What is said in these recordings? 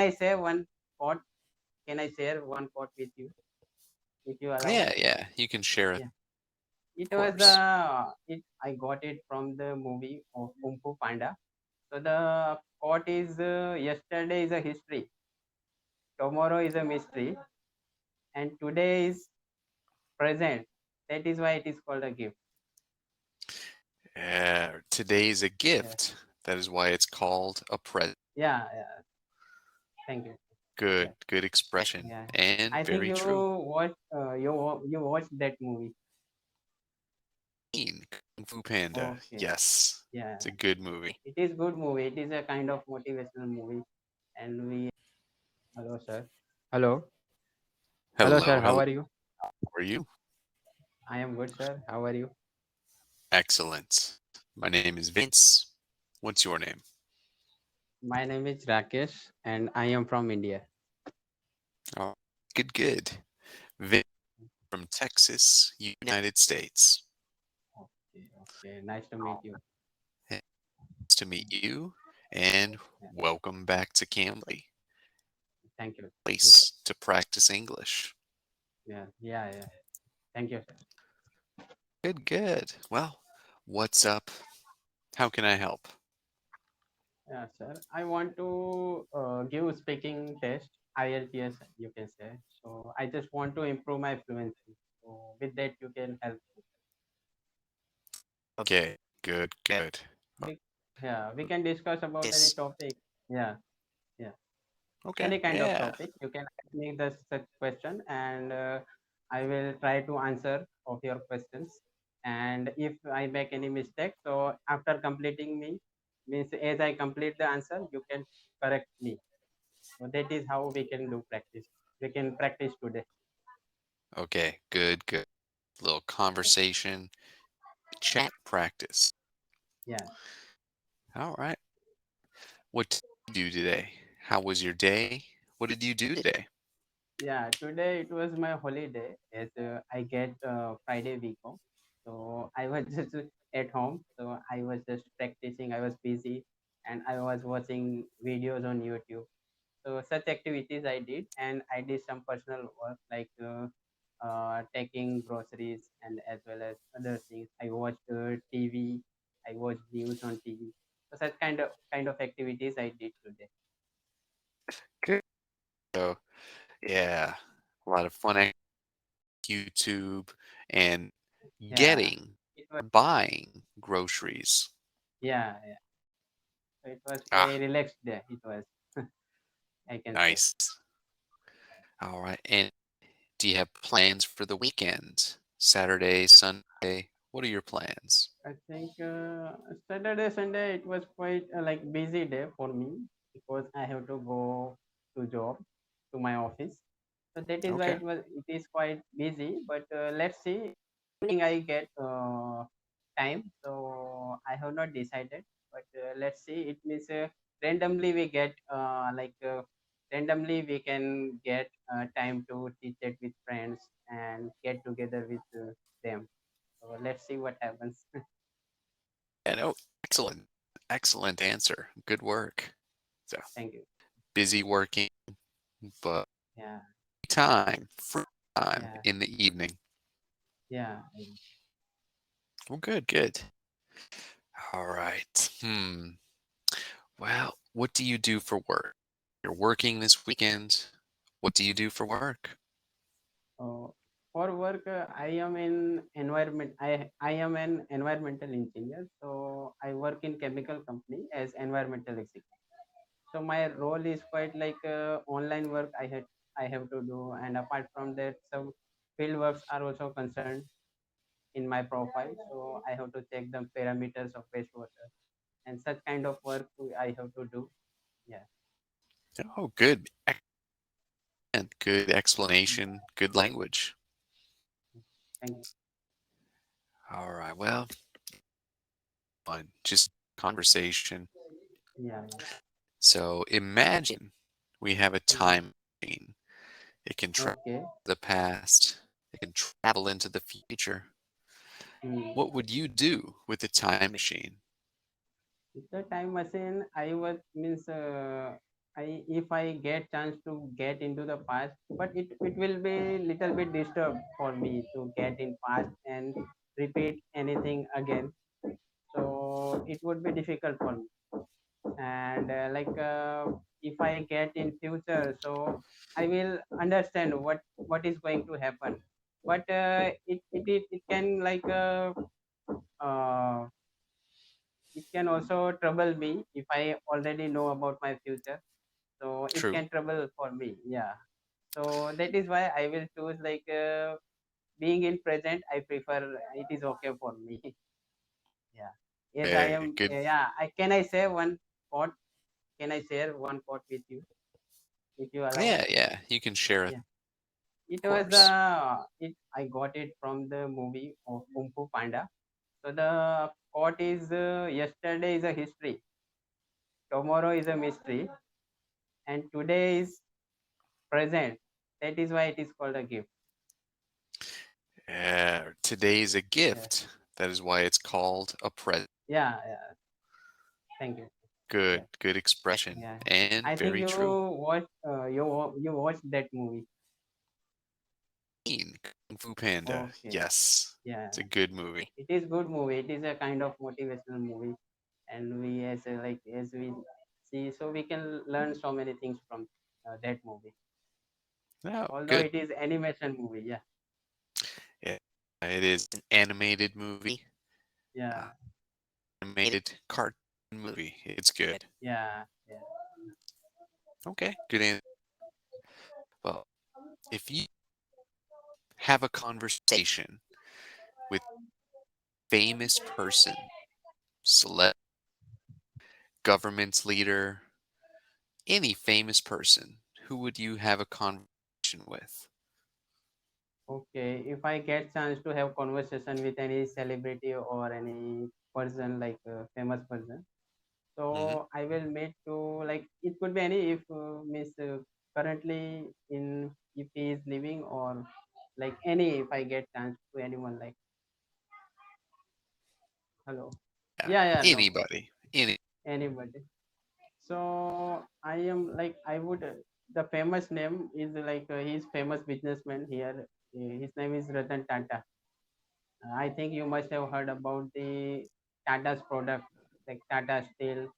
I say one quote? Can I share one quote with you, if you allow? Yeah, yeah. You can share it, Yeah. It of was course. I got it from the movie of Kung Fu Panda. So the quote is yesterday is a history, tomorrow is a mystery, and today is present. That is why it is called a gift. Yeah, today's a Yeah, gift. That is why it's called a present. yeah, yeah. Thank you. Good, Yeah, good expression yeah. and I think very true. you watched that movie. Kung Fu Panda. Okay. Yes, Yeah, it's a good movie. it is good movie. It is a kind of motivational movie, and we. Hello, sir. Hello. Hello, sir. Hello, How hello. are you? How are you? I am good, sir. How are you? Excellent. My name is Vince. What's your name? My name is Rakesh, and I am from India. Oh, good, good. Vince from Texas, United States. Okay, okay. Nice to meet Oh, you. nice to meet you, and Yeah, welcome back to Cambly, thank you. Thank you. place to practice English. Yeah, yeah, yeah. Thank you, sir. Good, good. Well, what's up? How can I help? Yeah, sir. I want to give speaking test, IELTS, you can say. So I just want to improve my fluency. So with that, you can help. Okay, good, good. We, yeah, we can discuss about any Yes. topic. Yeah, yeah. Okay. Any kind of Yeah. topic. You can ask me the such question, and I will try to answer of your questions. And if I make any mistake, so after completing me, means as I complete the answer, you can correct me. So that is how we can do practice. We can practice today. Okay. Good, good. Little conversation, chat practice. Yeah, All right. What did you do today? How was your day? What did you do today? yeah. Today it was my holiday as I get Friday week off. So I was just at home. So I was just practicing. I was busy, and I was watching videos on YouTube. So such activities I did, and I did some personal work like taking groceries and as well as other things. I watched TV. I watched news on TV. So such kind of activities I did today. Good. So, yeah, a lot of fun at YouTube and Yeah, getting it was. or buying groceries. Yeah, yeah. So it was Ah, very relaxed day. It was. I can say. nice. All right. And do you have plans for the weekend? Saturday, Sunday? What are your plans? I think Saturday, Sunday, it was quite like busy day for me because I have to go to job to my office. So that is why Okay. it is quite busy. But let's see. Evening I get time, so I have not decided. But let's see. It means randomly we get randomly we can get time to chit chat with friends and get together with them. So let's see what happens. Yeah, no, excellent. Excellent answer. Good work. So Thank you. busy working, but Yeah, free time yeah, in the evening. yeah, Well, good, good. All right. Well, what do you do for work? You're working this weekend. What do you do for work? for work, I am in environment. I am an environmental engineer. So I work in chemical company as environmental executive. So my role is quite like online work. I have to do, and apart from that, some field works are also concerned in my profile. So I have to check the parameters of wastewater and such kind of work I have to do. Yeah. Oh, good. Excellent. Good Mm. explanation. Good language. Thank you. All right. Well, fun. Just conversation. Yeah. So imagine we have a Mm. time machine. It can travel Okay. the past. It can travel into the future. Mm. What would you do with a time machine? With the time machine, I was means. if I get chance to get into the past, but it will be little bit disturbed for me to get in past and repeat anything again. So it would be difficult for me. And if I get in future, so I will understand what is going to happen. But it can uh, it can also trouble me if I already know about my future, so it True. can trouble for me. Yeah, so that is why I will choose being in present. I prefer, it is okay for me. Yeah, yes I Hey, am. good. Yeah, I can I say one quote? Can I share one quote with you if you allow? Yeah, yeah. You can share it, Yeah, it of was course. it I got it from the movie of Kung Fu Panda. So the quote is, yesterday is a history, tomorrow is a mystery, and today is present. That is why it is called a gift. Yeah, today's a Yeah, gift. That is why it's called a present. yeah, yeah. Thank you. Good, Yeah, good expression yeah. and I think very you true. you watched that movie. Kung Fu Panda. Okay. Yes, Yeah, it's a good movie. it is good movie. It is a kind of motivational movie, and we as we see, so we can learn so many things from that movie. Oh, Although good. it is animation movie. Yeah, Yeah, it is an animated movie, yeah, uh, animated cartoon movie. It's good. yeah, yeah. Okay, good answer. Well, if you have a conversation with famous person, celeb, government leader, any famous person, who would you have a conversation with? Okay, if I get chance to have conversation with any celebrity or any person like a famous person, Hmm. so I will meet to, like, it could be any, if miss currently in, if he is living, or like any, if I get chance to anyone, like, hello, Yeah, yeah, yeah, no problem, anybody. Any. anybody. So I am like, I would the famous name is he's famous businessman here. His name is Ratan Tata. I think you must have heard about the Tata's product, like Tata Steel,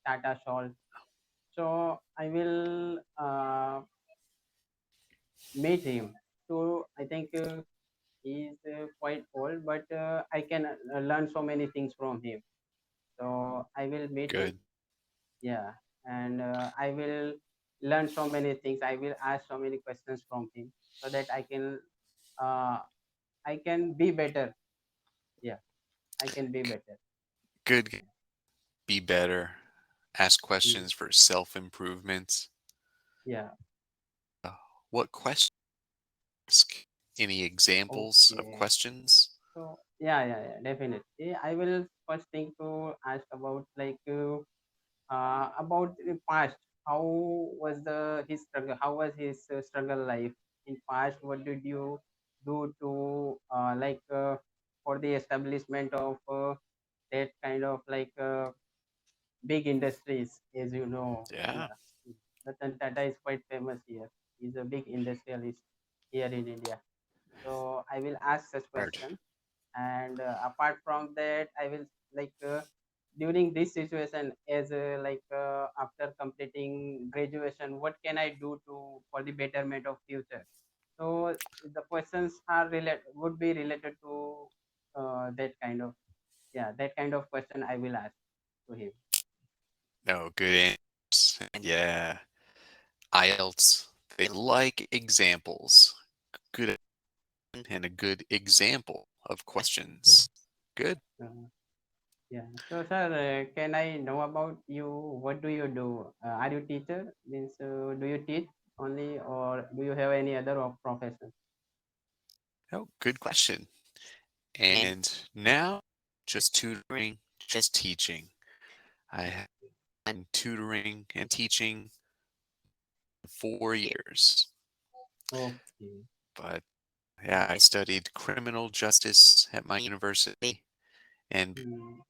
Tata Salt. So I will meet him. So I think he's quite old, but I can learn so many things from him. So I will meet him. Good. Yeah, and I will learn so many things. I will ask so many questions from him, so that uh, I can be better. Yeah, I can be better. Good. Be better. Ask Mm. questions for self improvement. Yeah. Uh, what questions? Ask? Any examples of Okay. questions? So yeah, yeah, yeah, definitely. I will first think to ask about the past. How was the his struggle? How was his struggle life in past? What did you do to for the establishment of that kind of big industries, as you know? Yeah. Yeah, Ratan Tata is quite famous here. He's a big industrialist here in India. So I will ask such Hard. question, and apart from that, I will during this situation, as after completing graduation, what can I do to for the betterment of future? So the questions are related, would be related to that kind of, yeah, that kind of question I will ask to him. No, good answers. Yeah. Ielts. They like examples. Good and a good example of questions. Good. Uh, yeah. So, sir, can I know about you? What do you do? Are you teacher? Means, do you teach only, or do you have any other profession? Oh, good question. And now, just tutoring, just teaching. I have been tutoring and teaching 4 years. Okay. But yeah, I studied criminal justice at my university and Hmm.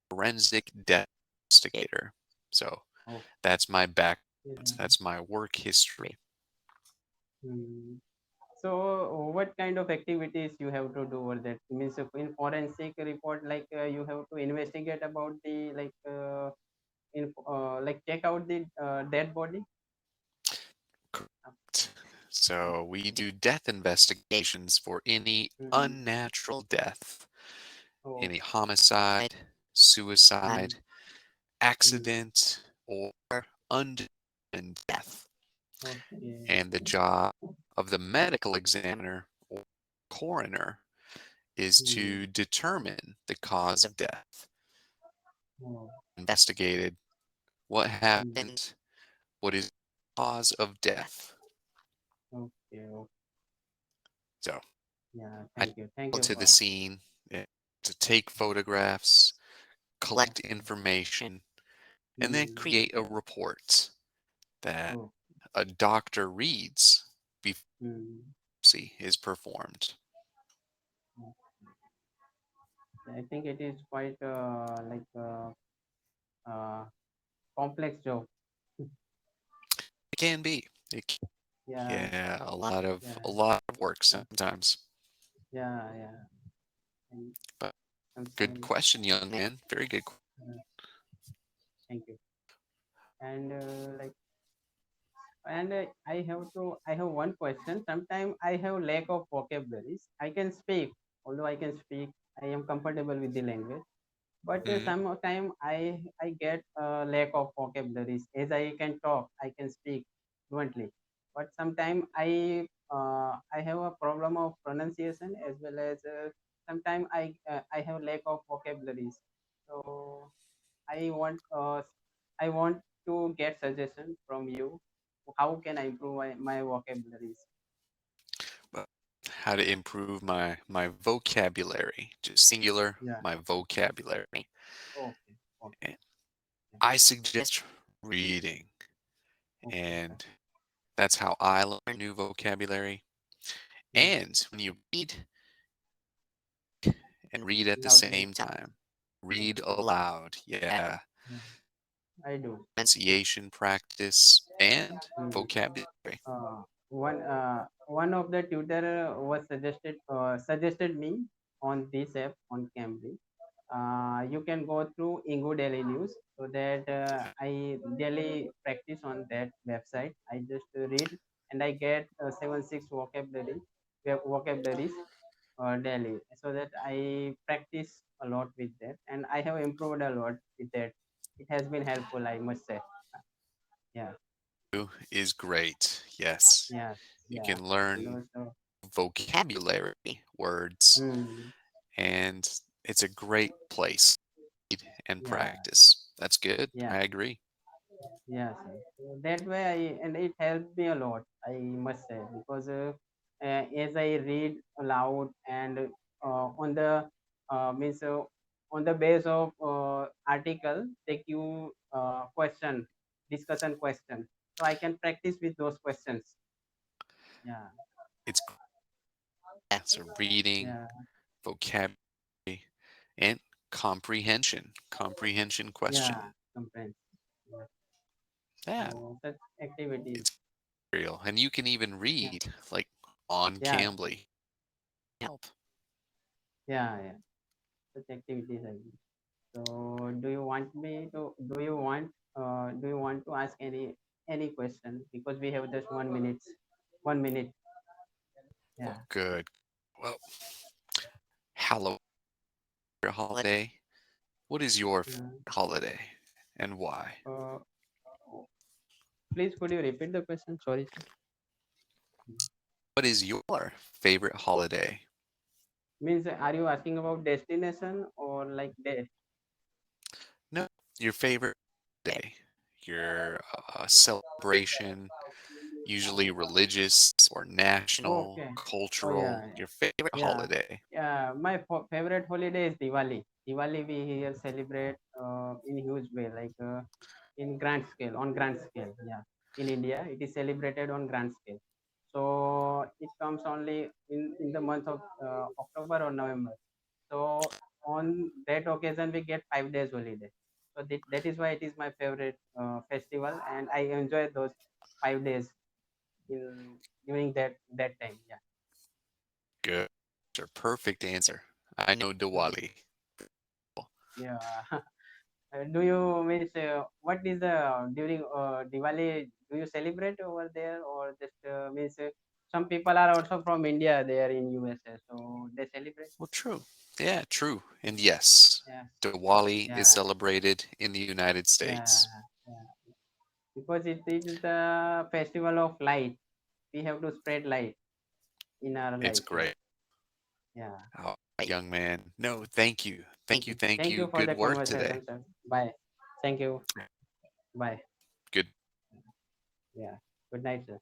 forensic death investigator. So Oh, That's my background. yeah. That's my work history. Hmm. So, what kind of activities you have to do over that? Means in forensic report, like you have to investigate about the like check out the dead body. Correct. So we do death investigations for any Mm-hmm. unnatural death, Oh. any homicide, Mm-hmm. suicide, Mm-hmm. accident, or undetermined death. Okay. And the job of the medical examiner or coroner is Mm-hmm. to determine the cause of death, Oh. investigated what Mm-hmm. happened, what is the cause of death. Okay. Okay. So Yeah. I Thank you. Thank go you to the for. scene to take photographs, collect information, and then Mm-hmm. create a report that Oh. a doctor reads before Mm-hmm. autopsy is performed. I think it is quite uh, complex job. It can be. It can, Yeah. yeah, Yeah. a lot of work Uh, sometimes. yeah. Yeah. And But good sometimes. question, young man. Very good. Uh, thank you. And I have one question. Sometimes I have lack of vocabularies. I can speak, although I can speak, I am comfortable with the language. But Mm, sometimes I get a lack of vocabularies. As I can talk, I can speak fluently. But sometimes I have a problem of pronunciation, as well as sometimes I have lack of vocabularies. So I want uh, I want to get suggestion from you. How can I improve my vocabularies? but how to improve my vocabulary? Just singular, Yeah. my vocabulary. Okay. Okay. And I suggest reading, Okay. and that's how I learn new vocabulary. Mm. And when you read and read at the Loudly. same time, read Okay. aloud. Yeah, Yeah. I do. pronunciation practice and Mm. vocabulary. One of the tutor was suggested me on this app on Cambly. You can go through Engoo Daily News, so that I daily practice on that website. I just read and I get 7 6 vocabularies daily, so that I practice a lot with that, and I have improved a lot with that. It has been helpful, I must say. Yeah. Is great. Yes, Yeah. you Yeah. can And learn also. vocabulary words, Hmm. and it's a great place to read and Yeah. practice. That's good. Yeah. I agree. Yes, yes. So that way, and it helped me a lot, I must say, because as I read aloud and on the means on the base of article, they give question, discussion question, so I can practice with those questions. Yeah, It's so reading, yeah, vocabulary, and comprehension. Comprehension yeah. question. Comprehend. Yeah. Yeah, So such activities. it's real. And you can even Yeah, read like on yeah, Cambly. Help. yeah, yeah. Such activities I do. So do you want to ask any question, because we have just 1 minute. 1 minute. Oh, Yeah. good. Well, Halloween holiday. What is your favorite Uh, holiday and why? uh, please could you repeat the question? Sorry, sir. What is your favorite holiday? Means are you asking about destination or like day? No, your favorite day, your celebration, usually religious or national, Okay. Oh cultural, yeah, your favorite yeah, holiday. yeah. My favorite holiday is Diwali. Diwali we here celebrate in huge way, like in grand scale, on grand scale. Yeah, in India it is celebrated on grand scale. So it comes only in the month of October or November. So on that occasion we get 5 days holiday. So that is why it is my favorite festival, and I enjoy those 5 days in during that time. Yeah. Good answer. Perfect answer. I know Mm. Diwali. Yeah. Do you means what is the during Diwali? Do you celebrate over there, or just means some people are also from India there in USA, so they celebrate? Well, true. Yeah, true. And yes, Yes. Diwali is Yeah. celebrated in the United Yeah. States. Yeah. Because it is the festival of light. We have to spread light in our It's life. Yeah. great. Yeah. All right, young man. No, thank you. Thank you. Okay. Thank Thank you. you for Good the work today. conversation, sir. Bye. Thank you. Bye. Good Yeah. Good night, sir.